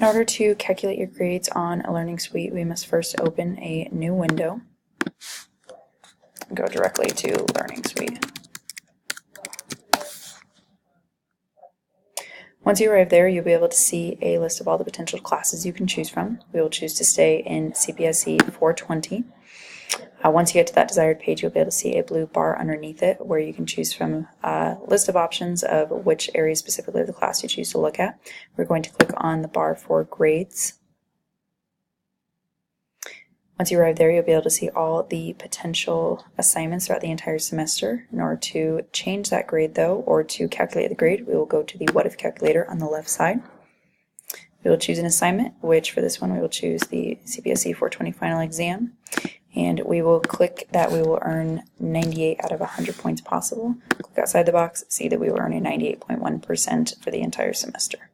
In order to calculate your grades on a Learning Suite, we must first open a new window. Go directly to Learning Suite. Once you arrive there, you'll be able to see a list of all the potential classes you can choose from. We will choose to stay in CPSE 420. Once you get to that desired page, you'll be able to see a blue bar underneath it where you can choose from a list of options of which area specifically of the class you choose to look at. We're going to click on the bar for grades. Once you arrive there, you'll be able to see all the potential assignments throughout the entire semester. In order to change that grade, though, or to calculate the grade, we will go to the What If calculator on the left side. We will choose an assignment, which for this one we will choose the CPSE 420 final exam. And we will click that we will earn 98 out of 100 points possible. Click outside the box, see that we will earn a 98.1% for the entire semester.